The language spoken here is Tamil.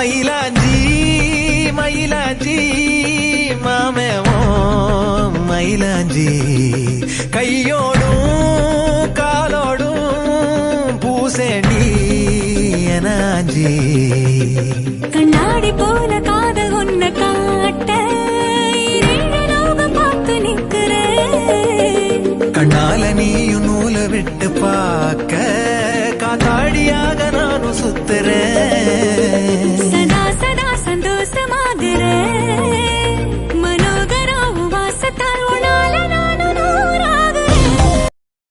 மயிலாஞ்சி மயிலாஞ்சி மாமேவோ மயிலாஞ்சி கையோடும் காலோடும் பூசேண்டி எனாஞ்சி கண்ணாடி போல காதல் ஒன்ன காட்ட பார்த்து நிற்கிறேன் கண்ணால நீயும் நூலை விட்டு பார்க்க காத்தாடியாக நானும் சுத்துறேன்